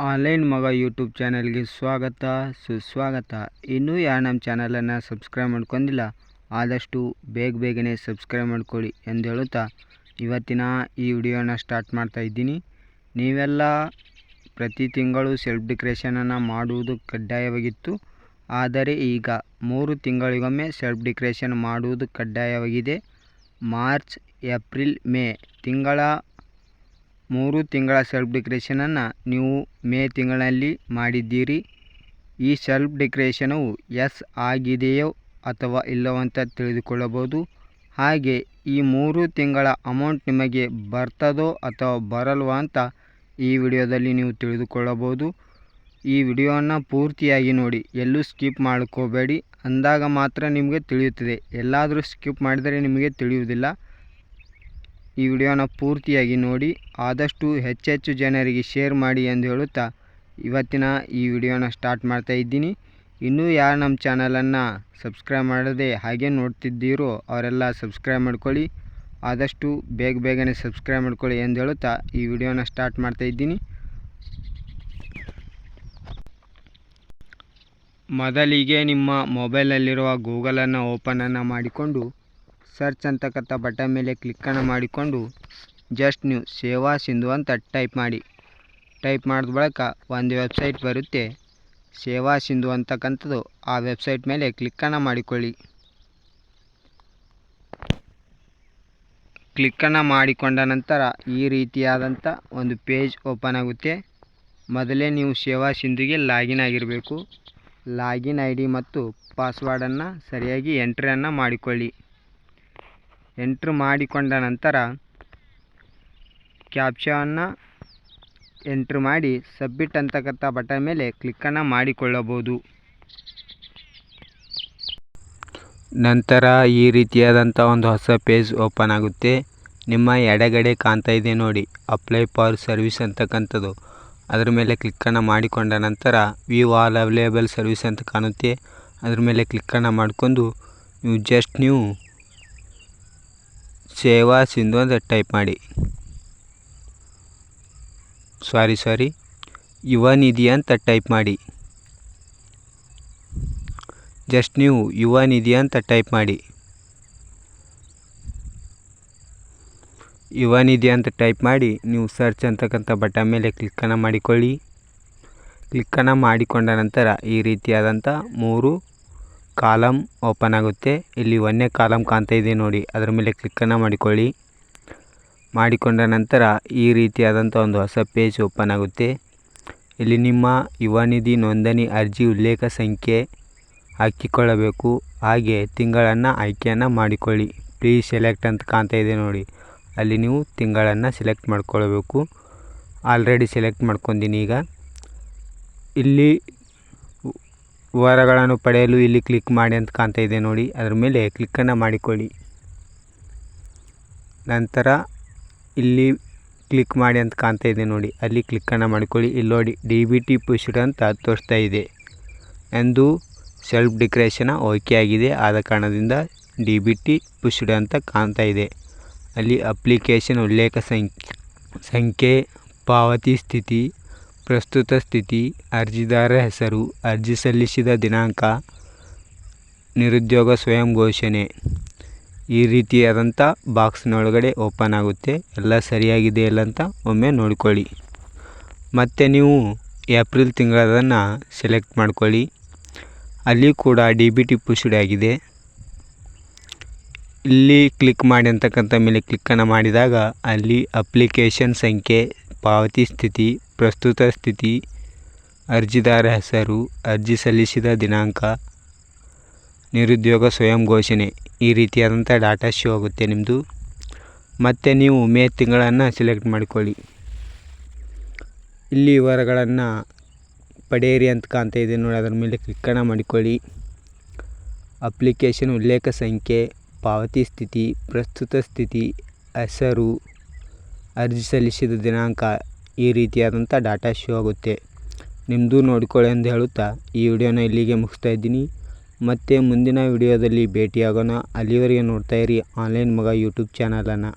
Online ಮಗ YouTube ಚಾನಲ್ಗೆ ಸ್ವಾಗತ ಸುಸ್ವಾಗತ. ಇನ್ನೂ ಯಾರು ನಮ್ಮ ಚಾನಲನ್ನು ಸಬ್ಸ್ಕ್ರೈಬ್ ಮಾಡ್ಕೊಂಡಿಲ್ಲ ಆದಷ್ಟು ಬೇಗನೆ ಸಬ್ಸ್ಕ್ರೈಬ್ ಮಾಡ್ಕೊಳ್ಳಿ ಎಂದು ಹೇಳುತ್ತಾ ಇವತ್ತಿನ ಈ ವಿಡಿಯೋನ ಸ್ಟಾರ್ಟ್ ಮಾಡ್ತಾ ಇದ್ದೀನಿ. ನೀವೆಲ್ಲ ಪ್ರತಿ ತಿಂಗಳು ಸೆಲ್ಫ್ ಡೆಕೋರೇಷನನ್ನು ಮಾಡುವುದು ಕಡ್ಡಾಯವಾಗಿತ್ತು. ಆದರೆ ಈಗ 3 ತಿಂಗಳಿಗೊಮ್ಮೆ ಸೆಲ್ಫ್ ಡೆಕೋರೇಷನ್ ಮಾಡುವುದು ಕಡ್ಡಾಯವಾಗಿದೆ. ಮಾರ್ಚ್, ಏಪ್ರಿಲ್, ಮೇ ತಿಂಗಳ 3 ತಿಂಗಳ ಸೆಲ್ಫ್ ಡೆಕೋರೇಷನನ್ನು ನೀವು ಮೇ ತಿಂಗಳಲ್ಲಿ ಮಾಡಿದ್ದೀರಿ. ಈ ಸೆಲ್ಫ್ ಡೆಕೋರೇಷನವು ಎಸ್ ಆಗಿದೆಯೋ ಅಥವಾ ಇಲ್ಲವೋ ಅಂತ ತಿಳಿದುಕೊಳ್ಳಬಹುದು. ಹಾಗೆ ಈ 3 ತಿಂಗಳ ಅಮೌಂಟ್ ನಿಮಗೆ ಬರ್ತದೋ ಅಥವಾ ಬರಲ್ವೋ ಅಂತ ಈ ವಿಡಿಯೋದಲ್ಲಿ ನೀವು ತಿಳಿದುಕೊಳ್ಳಬಹುದು. ಈ ವಿಡಿಯೋವನ್ನು ಪೂರ್ತಿಯಾಗಿ ನೋಡಿ, ಎಲ್ಲೂ ಸ್ಕಿಪ್ ಮಾಡ್ಕೋಬೇಡಿ. ಅಂದಾಗ ಮಾತ್ರ ನಿಮಗೆ ತಿಳಿಯುತ್ತದೆ. ಎಲ್ಲಾದರೂ ಸ್ಕಿಪ್ ಮಾಡಿದರೆ ನಿಮಗೆ ತಿಳಿಯುವುದಿಲ್ಲ. ಈ ವಿಡಿಯೋನ ಪೂರ್ತಿಯಾಗಿ ನೋಡಿ, ಆದಷ್ಟು ಹೆಚ್ಚೆಚ್ಚು ಜನರಿಗೆ ಶೇರ್ ಮಾಡಿ ಎಂದು ಹೇಳುತ್ತಾ ಇವತ್ತಿನ ಈ ವಿಡಿಯೋನ ಸ್ಟಾರ್ಟ್ ಮಾಡ್ತಾ ಇದ್ದೀನಿ. ಇನ್ನೂ ಯಾರು ನಮ್ಮ ಚಾನಲನ್ನು ಸಬ್ಸ್ಕ್ರೈಬ್ ಮಾಡದೆ ಹಾಗೆ ನೋಡ್ತಿದ್ದೀರೋ ಅವರೆಲ್ಲ ಸಬ್ಸ್ಕ್ರೈಬ್ ಮಾಡ್ಕೊಳ್ಳಿ. ಆದಷ್ಟು ಬೇಗನೆ ಸಬ್ಸ್ಕ್ರೈಬ್ ಮಾಡ್ಕೊಳ್ಳಿ ಎಂದು ಹೇಳುತ್ತಾ ಈ ವಿಡಿಯೋನ ಸ್ಟಾರ್ಟ್ ಮಾಡ್ತಾ ಇದ್ದೀನಿ. ಮೊದಲಿಗೆ ನಿಮ್ಮ ಮೊಬೈಲಲ್ಲಿರುವ ಗೂಗಲನ್ನು ಓಪನನ್ನು ಮಾಡಿಕೊಂಡು ಸರ್ಚ್ ಅಂತಕ್ಕಂಥ ಬಟನ್ ಮೇಲೆ ಕ್ಲಿಕ್ಕನ್ನು ಮಾಡಿಕೊಂಡು ಜಸ್ಟ್ ನೀವು ಸೇವಾ ಸಿಂಧು ಅಂತ ಟೈಪ್ ಮಾಡಿ. ಟೈಪ್ ಮಾಡಿದ ಬಳಿಕ ಒಂದು ವೆಬ್ಸೈಟ್ ಬರುತ್ತೆ, ಸೇವಾ ಸಿಂಧು ಅಂತಕ್ಕಂಥದ್ದು. ಆ ವೆಬ್ಸೈಟ್ ಮೇಲೆ ಕ್ಲಿಕ್ಕನ್ನು ಮಾಡಿಕೊಳ್ಳಿ. ಕ್ಲಿಕ್ಕನ್ನು ಮಾಡಿಕೊಂಡ ನಂತರ ಈ ರೀತಿಯಾದಂಥ ಒಂದು ಪೇಜ್ ಓಪನ್ ಆಗುತ್ತೆ. ಮೊದಲೇ ನೀವು ಸೇವಾ ಸಿಂಧುಗೆ ಲಾಗಿನ್ ಆಗಿರಬೇಕು. ಲಾಗಿನ್ ಐ ಡಿ ಮತ್ತು ಪಾಸ್ವರ್ಡನ್ನು ಸರಿಯಾಗಿ ಎಂಟ್ರಿಯನ್ನು ಮಾಡಿಕೊಳ್ಳಿ. ಎಂಟ್ರಿ ಮಾಡಿಕೊಂಡ ನಂತರ ಕ್ಯಾಪ್ಚಾವನ್ನು ಎಂಟ್ರಿ ಮಾಡಿ ಸಬ್ಮಿಟ್ ಅಂತಕ್ಕಂಥ ಬಟನ್ ಮೇಲೆ ಕ್ಲಿಕ್ಕನ್ನು ಮಾಡಿಕೊಳ್ಳಬಹುದು. ನಂತರ ಈ ರೀತಿಯಾದಂಥ ಒಂದು ಹೊಸ ಪೇಜ್ ಓಪನ್ ಆಗುತ್ತೆ. ನಿಮ್ಮ ಎಡಗಡೆ ಕಾಣ್ತಾ ಇದೆ ನೋಡಿ, ಅಪ್ಲೈ ಫಾರ್ ಸರ್ವಿಸ್ ಅಂತಕ್ಕಂಥದ್ದು. ಅದರ ಮೇಲೆ ಕ್ಲಿಕ್ಕನ್ನು ಮಾಡಿಕೊಂಡ ನಂತರ ವ್ಯೂ ಆಲ್ ಅವೈಲೇಬಲ್ ಸರ್ವಿಸ್ ಅಂತ ಕಾಣುತ್ತೆ. ಅದ್ರ ಮೇಲೆ ಕ್ಲಿಕ್ಕನ್ನು ಮಾಡಿಕೊಂಡು ನೀವು ಸೇವಾ ಸಿಂಧು ಅಂತ ಟೈಪ್ ಮಾಡಿ. ಸಾರಿ ಯುವ ನಿಧಿ ಅಂತ ಟೈಪ್ ಮಾಡಿ. ಜಸ್ಟ್ ನೀವು ಯುವ ನಿಧಿ ಅಂತ ಟೈಪ್ ಮಾಡಿ. ಯುವ ನಿಧಿ ಅಂತ ಟೈಪ್ ಮಾಡಿ ನೀವು ಸರ್ಚ್ ಅಂತಕ್ಕಂಥ ಬಟನ್ ಮೇಲೆ ಕ್ಲಿಕ್ಕನ್ನು ಮಾಡಿಕೊಳ್ಳಿ. ಕ್ಲಿಕ್ಕನ್ನು ಮಾಡಿಕೊಂಡ ನಂತರ ಈ ರೀತಿಯಾದಂಥ 3 ಕಾಲಮ್ ಓಪನ್ ಆಗುತ್ತೆ. ಇಲ್ಲಿ 1ನೇ ಕಾಲಮ್ ಕಾಣ್ತಾ ಇದೆ ನೋಡಿ, ಅದರ ಮೇಲೆ ಕ್ಲಿಕ್ಕನ್ನು ಮಾಡಿಕೊಳ್ಳಿ. ಮಾಡಿಕೊಂಡ ನಂತರ ಈ ರೀತಿಯಾದಂಥ ಒಂದು ಹೊಸ ಪೇಜ್ ಓಪನ್ ಆಗುತ್ತೆ. ಇಲ್ಲಿ ನಿಮ್ಮ ಯುವ ನಿಧಿ ನೋಂದಣಿ ಅರ್ಜಿ ಉಲ್ಲೇಖ ಸಂಖ್ಯೆ ಹಾಕಿಕೊಳ್ಳಬೇಕು. ಹಾಗೆ ತಿಂಗಳನ್ನು ಆಯ್ಕೆಯನ್ನು ಮಾಡಿಕೊಳ್ಳಿ. ಪ್ಲೀಸ್ ಸೆಲೆಕ್ಟ್ ಅಂತ ಕಾಣ್ತಾ ಇದೆ ನೋಡಿ, ಅಲ್ಲಿ ನೀವು ತಿಂಗಳನ್ನು ಸೆಲೆಕ್ಟ್ ಮಾಡ್ಕೊಳ್ಬೇಕು. ಆಲ್ರೆಡಿ ಸೆಲೆಕ್ಟ್ ಮಾಡ್ಕೊಂಡಿನಿ. ಈಗ ಇಲ್ಲಿ ವಿವರಗಳನ್ನು ಪಡೆಯಲು ಇಲ್ಲಿ ಕ್ಲಿಕ್ ಮಾಡಿ ಅಂತ ಕಾಣ್ತಾ ಇದೆ ನೋಡಿ, ಅದರ ಮೇಲೆ ಕ್ಲಿಕ್ಕನ್ನು ಮಾಡಿಕೊಳ್ಳಿ. ನಂತರ ಇಲ್ಲಿ ಕ್ಲಿಕ್ ಮಾಡಿ ಅಂತ ಕಾಣ್ತಾ ಇದೆ ನೋಡಿ, ಅಲ್ಲಿ ಕ್ಲಿಕ್ಕನ್ನು ಮಾಡಿಕೊಳ್ಳಿ. ಇಲ್ಲಿ ನೋಡಿ DBT ಪುಷ್ಡ್ ಅಂತ ತೋರಿಸ್ತಾ ಇದೆ. ಎಂದು ಸೆಲ್ಫ್ ಡೆಕೋರೇಷನ್ ಓಕೆ ಆಗಿದೆ. ಆದ ಕಾರಣದಿಂದ DBT ಪುಷ್ಡ್ ಅಂತ ಕಾಣ್ತಾ ಇದೆ. ಅಲ್ಲಿ ಅಪ್ಲಿಕೇಶನ್ ಉಲ್ಲೇಖ ಸಂಖ್ಯೆ, ಪಾವತಿ ಸ್ಥಿತಿ, ಪ್ರಸ್ತುತ ಸ್ಥಿತಿ, ಅರ್ಜಿದಾರರ ಹೆಸರು, ಅರ್ಜಿ ಸಲ್ಲಿಸಿದ ದಿನಾಂಕ, ನಿರುದ್ಯೋಗ ಸ್ವಯಂ ಘೋಷಣೆ ಈ ರೀತಿಯಾದಂಥ ಬಾಕ್ಸ್ನೊಳಗಡೆ ಓಪನ್ ಆಗುತ್ತೆ. ಎಲ್ಲ ಸರಿಯಾಗಿದೆಯಲ್ಲ ಅಂತ ಒಮ್ಮೆ ನೋಡಿಕೊಳ್ಳಿ. ಮತ್ತು ನೀವು ಏಪ್ರಿಲ್ ತಿಂಗಳದನ್ನು ಸೆಲೆಕ್ಟ್ ಮಾಡ್ಕೊಳ್ಳಿ. ಅಲ್ಲಿ ಕೂಡ DBT ಪುಷ್ಡ್ ಆಗಿದೆ. ಇಲ್ಲಿ ಕ್ಲಿಕ್ ಮಾಡಿ ಅಂತಕ್ಕಂಥ ಮೇಲೆ ಕ್ಲಿಕ್ಕನ್ನು ಮಾಡಿದಾಗ ಅಲ್ಲಿ ಅಪ್ಲಿಕೇಶನ್ ಸಂಖ್ಯೆ, ಪಾವತಿ ಸ್ಥಿತಿ, ಪ್ರಸ್ತುತ ಸ್ಥಿತಿ, ಅರ್ಜಿದಾರ ಹೆಸರು, ಅರ್ಜಿ ಸಲ್ಲಿಸಿದ ದಿನಾಂಕ, ನಿರುದ್ಯೋಗ ಸ್ವಯಂ ಘೋಷಣೆ ಈ ರೀತಿಯಾದಂಥ ಡಾಟಾ ಶೋ ಆಗುತ್ತೆ ನಿಮ್ಮದು. ಮತ್ತು ನೀವು ಮೇ ತಿಂಗಳನ್ನು ಸೆಲೆಕ್ಟ್ ಮಾಡಿಕೊಳ್ಳಿ. ಇಲ್ಲಿ ವಿವರಗಳನ್ನು ಪಡೆಯಿರಿ ಅಂತ ಕಾಣ್ತಾ ಇದೆ ನೋಡಿ, ಅದರ ಮೇಲೆ ಕ್ಲಿಕ್ಕನ್ನು ಮಾಡಿಕೊಳ್ಳಿ. ಅಪ್ಲಿಕೇಶನ್ ಉಲ್ಲೇಖ ಸಂಖ್ಯೆ, ಪಾವತಿ ಸ್ಥಿತಿ, ಪ್ರಸ್ತುತ ಸ್ಥಿತಿ, ಹೆಸರು, ಅರ್ಜಿ ಸಲ್ಲಿಸಿದ ದಿನಾಂಕ ಈ ರೀತಿಯಾದಂಥ ಡಾಟಾ ಶೋ ಆಗುತ್ತೆ. ನಿಮ್ಮದು ನೋಡಿಕೊಳ್ಳಿ ಎಂದು ಹೇಳುತ್ತಾ ಈ ವಿಡಿಯೋನ ಇಲ್ಲಿಗೆ ಮುಗಿಸ್ತಾ ಇದ್ದೀನಿ. ಮತ್ತು ಮುಂದಿನ ವಿಡಿಯೋದಲ್ಲಿ ಭೇಟಿಯಾಗೋಣ. ಅಲ್ಲಿವರೆಗೆ ನೋಡ್ತಾಯಿರಿ ಆನ್ಲೈನ್ ಮಗ ಯೂಟ್ಯೂಬ್ ಚಾನಲನ್ನು.